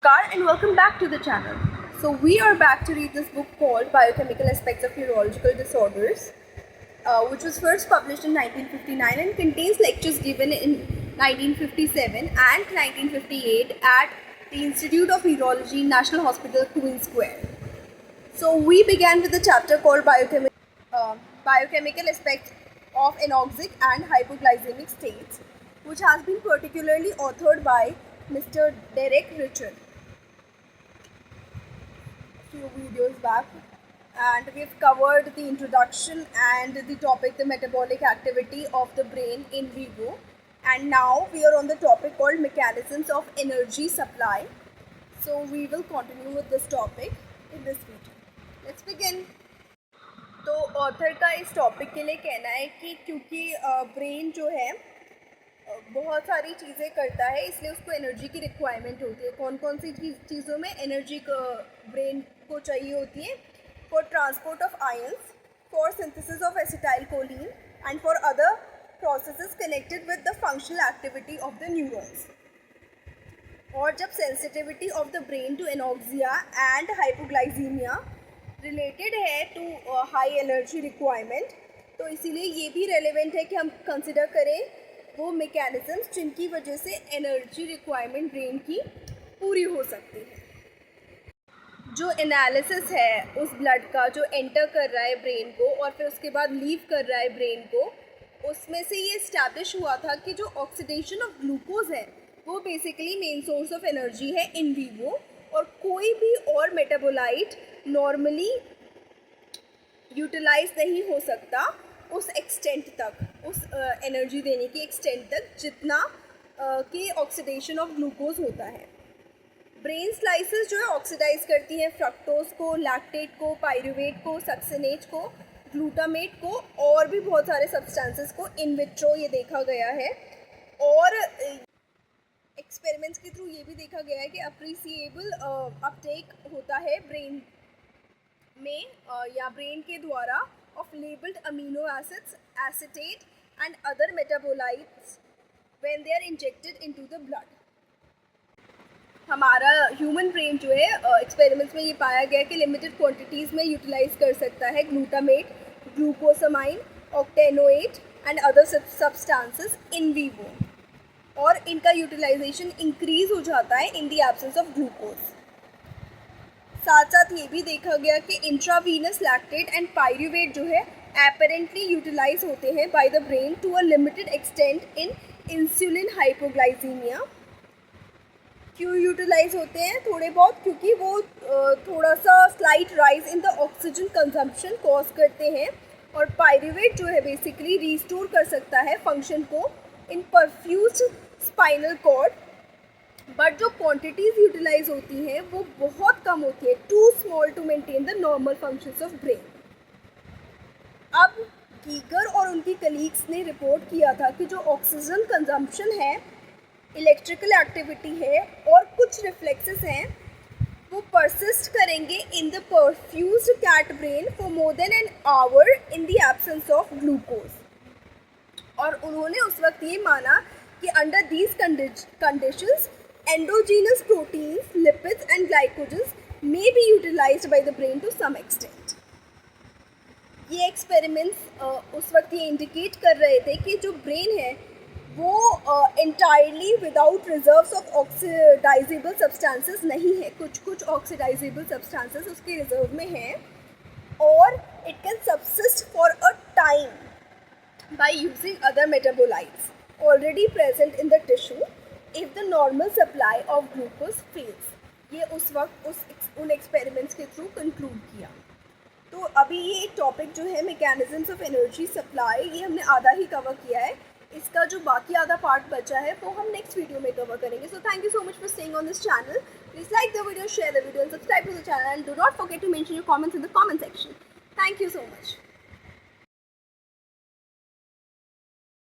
And welcome back to the channel. So we are back to read this book called Biochemical Aspects of Neurological Disorders, which was first published in 1959 and contains lectures given in 1957 and 1958 at the Institute of Neurology, National Hospital, Queen Square. So we began with a chapter called Biochemical Aspects of Anoxic and Hypoglycemic States, which has been particularly authored by Mr. Derek Richard few videos back, and we've covered the introduction and the topic, the metabolic activity of the brain in vivo, and now we are on the topic called mechanisms of energy supply. So we will continue with this topic in this video. Let's begin. तो author का इस topic के लिए कहना है कि क्योंकि brain जो है बहुत सारी चीज़ें करता है, इसलिए उसको एनर्जी की रिक्वायरमेंट होती है. कौन कौन सी चीज़ों में एनर्जी ब्रेन को चाहिए होती है? For transport of ions, for synthesis of acetyl choline and for other processes connected with the functional activity of the neurons. और जब sensitivity of the brain to anoxia and hypoglycaemia related है to high energy requirement, तो इसीलिए ये भी relevant है कि हम कंसिडर करें वो मैकेनिज़म्स जिनकी वजह से एनर्जी रिक्वायरमेंट ब्रेन की पूरी हो सकती है. जो एनालिसिस है उस ब्लड का जो एंटर कर रहा है ब्रेन को और फिर उसके बाद लीव कर रहा है ब्रेन को, उसमें से ये इस्टेब्लिश हुआ था कि जो ऑक्सीडेशन ऑफ ग्लूकोज है वो basically main source of energy है इन वीवो, और कोई भी और मेटाबोलाइट नॉर्मली यूटिलाइज नहीं हो सकता उस एक्सटेंट तक, उस एनर्जी देने की एक्सटेंट तक जितना कि ऑक्सीडेशन ऑफ ग्लूकोज होता है. ब्रेन स्लाइसेस जो है ऑक्सीडाइज करती हैं फ्रक्टोज को, लैक्टेट को, पायरुवेट को, सक्सिनेट को, ग्लूटामेट को और भी बहुत सारे सब्सटेंसेस को इन विट्रो ये देखा गया है. और एक्सपेरिमेंट्स के थ्रू ये भी देखा गया है कि अप्रिसिएबल अपटेक होता है ब्रेन में या ब्रेन के द्वारा of labeled amino acids, acetate and other metabolites when they are injected into the blood. हमारा ह्यूमन ब्रेन जो है एक्सपेरिमेंट्स में ये पाया गया कि लिमिटेड क्वांटिटीज़ में यूटिलाइज कर सकता है glutamate, glucosamine, octanoate and other substances in vivo, और इनका यूटिलाइजेशन इंक्रीज हो जाता है in the absence of glucose. साथ साथ ये भी देखा गया कि इंट्रावीनस लैक्टेट एंड पायरुवेट जो है एपरेंटली यूटिलाइज होते हैं by the brain to a limited extent in insulin hypoglycaemia. क्यों यूटिलाइज होते हैं थोड़े बहुत? क्योंकि वो थोड़ा सा slight rise in the oxygen consumption cause करते हैं, और पायरुवेट जो है बेसिकली रिस्टोर कर सकता है फंक्शन को in perfused spinal cord. But जो क्वांटिटीज़ यूटिलाइज होती हैं वो बहुत कम होती है, too small to maintain the normal functions of brain. अब गीगर और उनकी कलीग्स ने रिपोर्ट किया था कि जो ऑक्सीजन कंजम्पशन है, इलेक्ट्रिकल एक्टिविटी है और कुछ रिफ्लेक्सेस हैं, वो परसिस्ट करेंगे in the perfused cat brain for more than an hour in the absence of glucose. और उन्होंने उस वक्त ये माना कि under these conditions endogenous proteins, lipids and glycogens may be utilized by the brain to some extent. ये experiments उस वक्त ये इंडिकेट कर रहे थे कि जो ब्रेन है वो entirely without reserves of oxidizable substances नहीं है. कुछ ऑक्सीडाइजेबल सब्सटेंसेस उसके रिजर्व में हैं, और it can subsist for a time by using other metabolites already present in the tissue if the normal supply of glucose fails. ये उस वक्त उन एक्सपेरिमेंट्स के थ्रू कंक्लूड किया. तो अभी ये टॉपिक जो है मैकेनिज्म्स ऑफ एनर्जी सप्लाई, ये हमने आधा ही कवर किया है. इसका जो बाकी आधा पार्ट बचा है वो हम नेक्स्ट वीडियो में कवर करेंगे. So thank you so much for staying on this channel. Please like the video, share the video and subscribe to the channel, and do not forget to mention your comments in the comment section. Thank you so much.